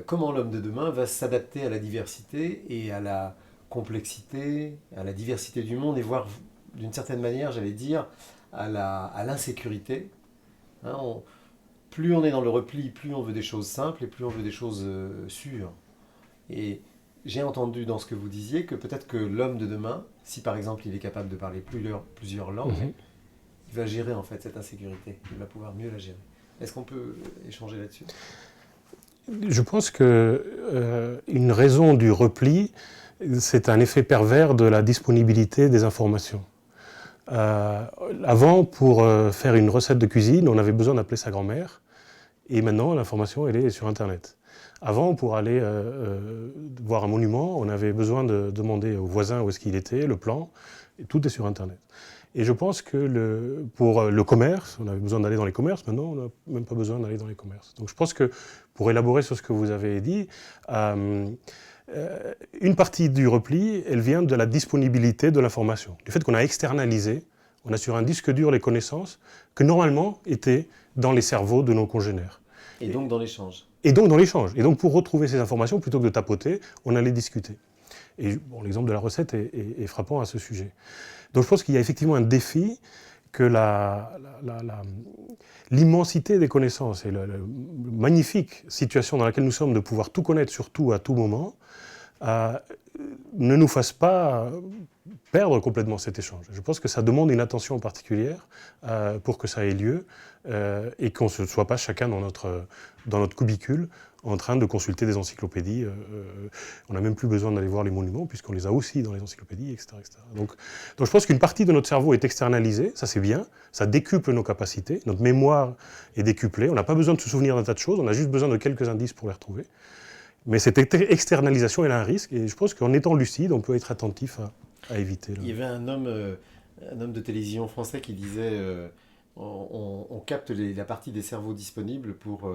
comment l'homme de demain va s'adapter à la diversité et à la complexité, à la diversité du monde et voire d'une certaine manière, j'allais dire, à l'insécurité. Hein, plus on est dans le repli, plus on veut des choses simples et plus on veut des choses sûres. Et j'ai entendu dans ce que vous disiez que peut-être que l'homme de demain, si par exemple il est capable de parler plusieurs langues, Mhm. il va gérer en fait cette insécurité. Il va pouvoir mieux la gérer. Est-ce qu'on peut échanger là-dessus? Je pense que une raison du repli, c'est un effet pervers de la disponibilité des informations. Euh, Avant, pour faire une recette de cuisine, on avait besoin d'appeler sa grand-mère, et maintenant, l'information, elle est sur Internet. Avant, pour aller voir un monument, on avait besoin de demander au voisin où est-ce qu'il était, le plan, et tout est sur Internet. Et je pense que pour le commerce, on avait besoin d'aller dans les commerces, maintenant on n'a même pas besoin d'aller dans les commerces. Donc je pense que, pour élaborer sur ce que vous avez dit, euh, une partie du repli, elle vient de la disponibilité de l'information, du fait qu'on a externalisé, on a sur un disque dur les connaissances que normalement étaient dans les cerveaux de nos congénères. Et donc dans l'échange. Et donc dans l'échange. Et donc pour retrouver ces informations, plutôt que de tapoter, on allait discuter. Et bon, l'exemple de la recette est frappant à ce sujet. Donc je pense qu'il y a effectivement un défi que l'immensité des connaissances et la magnifique situation dans laquelle nous sommes de pouvoir tout connaître sur tout à tout moment euh, ne nous fasse pas perdre complètement cet échange. Je pense que ça demande une attention particulière pour que ça ait lieu et qu'on ne soit pas chacun dans notre cubicule en train de consulter des encyclopédies. On n'a même plus besoin d'aller voir les monuments puisqu'on les a aussi dans les encyclopédies, etc. etc. Donc je pense qu'une partie de notre cerveau est externalisée, ça c'est bien, ça décuple nos capacités, notre mémoire est décuplée, on n'a pas besoin de se souvenir d'un tas de choses, on a juste besoin de quelques indices pour les retrouver. Mais cette externalisation, elle a un risque, et je pense qu'en étant lucide, on peut être attentif à éviter. Il y avait un homme de télévision français qui disait on capte la partie des cerveaux disponibles pour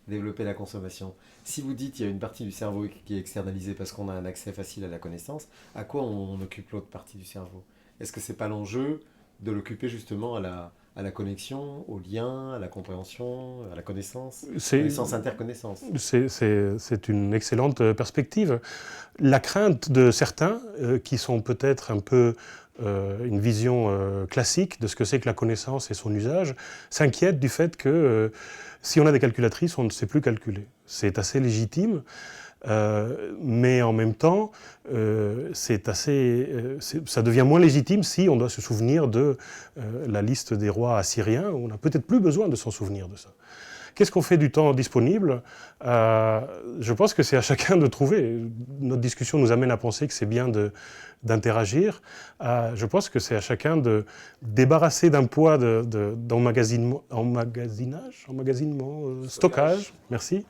développer la consommation. Si vous dites qu'il y a une partie du cerveau qui est externalisée parce qu'on a un accès facile à la connaissance, à quoi on occupe l'autre partie du cerveau? Est-ce que c'est pas l'enjeu de l'occuper justement à la connexion, au lien, à la compréhension, à la connaissance interconnaissance? C'est une excellente perspective. La crainte de certains, qui sont peut-être un peu une vision classique de ce que c'est que la connaissance et son usage, s'inquiètent du fait que si on a des calculatrices, on ne sait plus calculer. C'est assez légitime. Mais en même temps, ça devient moins légitime si on doit se souvenir de la liste des rois assyriens. On n'a peut-être plus besoin de s'en souvenir de ça. Qu'est-ce qu'on fait du temps disponible? Je pense que c'est à chacun de trouver. Notre discussion nous amène à penser que c'est bien d'interagir. Je pense que c'est à chacun de débarrasser d'un poids d'emmagasinement, stockage, merci,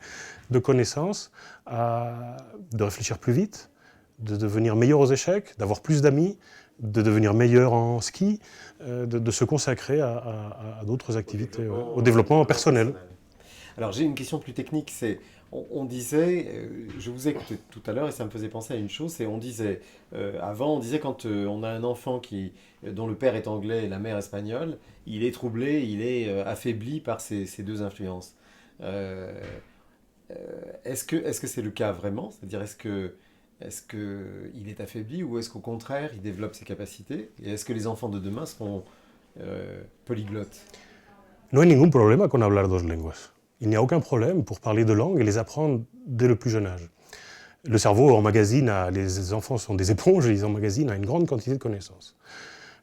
de connaissances, de réfléchir plus vite, de devenir meilleur aux échecs, d'avoir plus d'amis, de devenir meilleur en ski, de se consacrer à d'autres activités, au développement personnel. Alors j'ai une question plus technique, on disait, je vous ai écouté tout à l'heure et ça me faisait penser à une chose, c'est on disait, avant on disait quand on a un enfant dont le père est anglais et la mère espagnole, il est troublé, il est affaibli par ces deux influences. Euh, est-ce que c'est le cas vraiment? C'est-à-dire est-ce que il est affaibli ou est-ce qu'au contraire il développe ses capacités? Et est-ce que les enfants de demain seront polyglottes? No hay ningún problema con hablar dos lenguas. Il n'y a aucun problème pour parler deux langues et les apprendre dès le plus jeune âge. Le cerveau emmagasine, les enfants sont des éponges, ils emmagasinent une grande quantité de connaissances.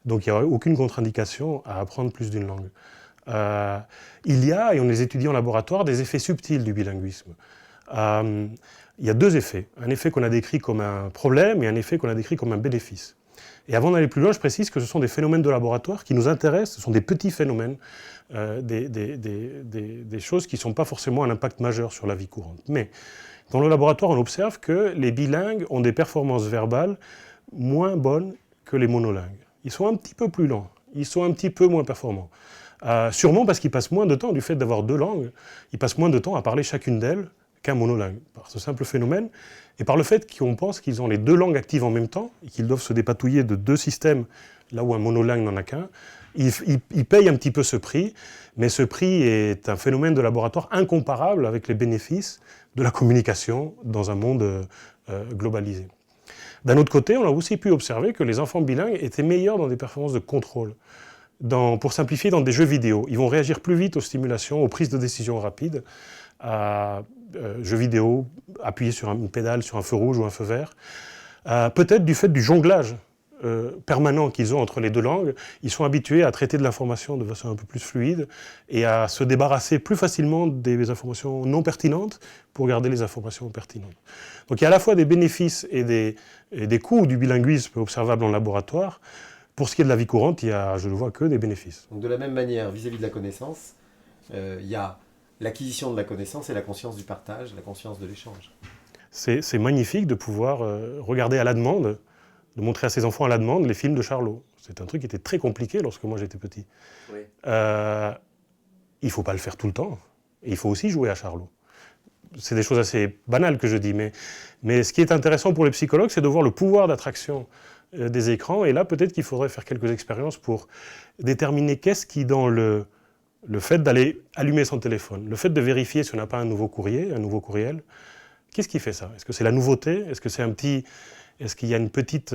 Donc il n'y a aucune contre-indication à apprendre plus d'une langue. Il y a, et on les étudie en laboratoire, des effets subtils du bilinguisme. Il y a deux effets. Un effet qu'on a décrit comme un problème et un effet qu'on a décrit comme un bénéfice. Et avant d'aller plus loin, je précise que ce sont des phénomènes de laboratoire qui nous intéressent, ce sont des petits phénomènes, des choses qui ne sont pas forcément un impact majeur sur la vie courante. Mais dans le laboratoire, on observe que les bilingues ont des performances verbales moins bonnes que les monolingues. Ils sont un petit peu plus lents, ils sont un petit peu moins performants. Sûrement parce qu'ils passent moins de temps, du fait d'avoir deux langues, ils passent moins de temps à parler chacune d'elles qu'un monolingue, par ce simple phénomène, et par le fait qu'on pense qu'ils ont les deux langues actives en même temps, et qu'ils doivent se dépatouiller de deux systèmes, là où un monolingue n'en a qu'un, Ils payent un petit peu ce prix, mais ce prix est un phénomène de laboratoire incomparable avec les bénéfices de la communication dans un monde globalisé. D'un autre côté, on a aussi pu observer que les enfants bilingues étaient meilleurs dans des performances de contrôle. Pour simplifier, dans des jeux vidéo, ils vont réagir plus vite aux stimulations, aux prises de décision rapides, à jeux vidéo, appuyer sur une pédale, sur un feu rouge ou un feu vert. Peut-être du fait du jonglage permanent qu'ils ont entre les deux langues, ils sont habitués à traiter de l'information de façon un peu plus fluide et à se débarrasser plus facilement des informations non pertinentes pour garder les informations pertinentes. Donc il y a à la fois des bénéfices et des coûts du bilinguisme observables en laboratoire. Pour ce qui est de la vie courante, il y a, je ne vois que des bénéfices. Donc de la même manière, vis-à-vis de la connaissance, il y a l'acquisition de la connaissance et la conscience du partage, la conscience de l'échange. C'est magnifique de pouvoir regarder à la demande, de montrer à ses enfants à la demande les films de Charlot. C'est un truc qui était très compliqué lorsque moi j'étais petit. Oui. Il ne faut pas le faire tout le temps. Et il faut aussi jouer à Charlot. C'est des choses assez banales que je dis, mais ce qui est intéressant pour les psychologues, c'est de voir le pouvoir d'attraction des écrans. Et là, peut-être qu'il faudrait faire quelques expériences pour déterminer qu'est-ce qui, dans le fait d'aller allumer son téléphone, le fait de vérifier si on n'a pas un nouveau courrier, un nouveau courriel, qu'est-ce qui fait ça? Est-ce que c'est la nouveauté? Est-ce qu'il y a une petite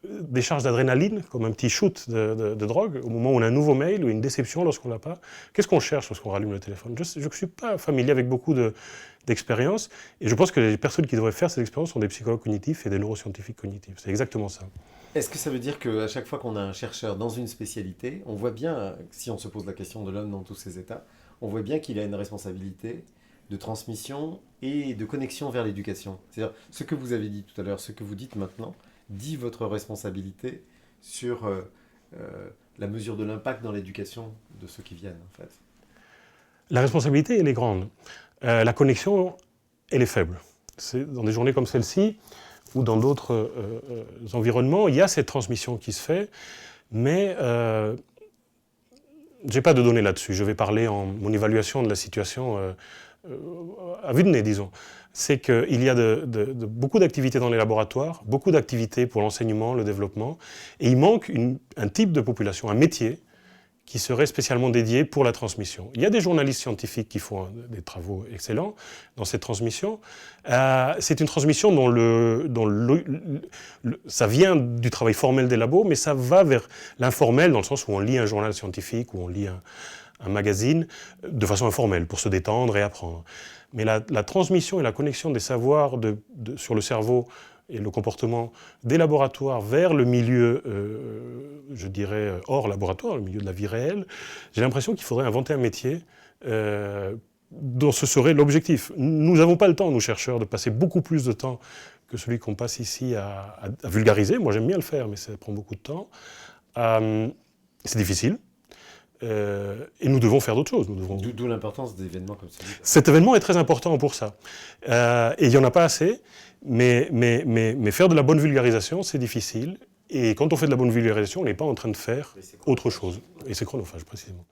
décharge d'adrénaline, comme un petit shoot de drogue, au moment où on a un nouveau mail ou une déception lorsqu'on ne l'a pas? Qu'est-ce qu'on cherche lorsqu'on rallume le téléphone? Je ne suis pas familier avec beaucoup d'expériences, et je pense que les personnes qui devraient faire ces expériences sont des psychologues cognitifs et des neuroscientifiques cognitifs. C'est exactement ça. Est-ce que ça veut dire qu'à chaque fois qu'on a un chercheur dans une spécialité, on voit bien, si on se pose la question de l'homme dans tous ses états, on voit bien qu'il a une responsabilité de transmission et de connexion vers l'éducation. C'est-à-dire, ce que vous avez dit tout à l'heure, ce que vous dites maintenant, dit votre responsabilité sur la mesure de l'impact dans l'éducation de ceux qui viennent, en fait. La responsabilité, elle est grande. La connexion, elle est faible. Dans des journées comme celle-ci, ou dans d'autres environnements, il y a cette transmission qui se fait, mais je n'ai pas de données là-dessus. Je vais parler en mon évaluation de la situation à vue de nez, disons. C'est qu'il y a beaucoup d'activités dans les laboratoires, beaucoup d'activités pour l'enseignement, le développement, et il manque un type de population, un métier, qui serait spécialement dédié pour la transmission. Il y a des journalistes scientifiques qui font des travaux excellents dans cette transmission. C'est une transmission dont ça vient du travail formel des labos, mais ça va vers l'informel, dans le sens où on lit un journal scientifique, où on lit un magazine, de façon informelle, pour se détendre et apprendre. Mais la transmission et la connexion des savoirs sur le cerveau et le comportement des laboratoires vers le milieu, je dirais, hors laboratoire, le milieu de la vie réelle, j'ai l'impression qu'il faudrait inventer un métier dont ce serait l'objectif. Nous n'avons pas le temps, nous chercheurs, de passer beaucoup plus de temps que celui qu'on passe ici à vulgariser. Moi, j'aime bien le faire, mais ça prend beaucoup de temps. C'est difficile. Et nous devons faire d'autres choses. D'où l'importance d'événements comme celui-là. Cet événement est très important pour ça. Et il n'y en a pas assez, mais faire de la bonne vulgarisation, c'est difficile. Et quand on fait de la bonne vulgarisation, on n'est pas en train de faire autre chose. Et c'est chronophage, précisément.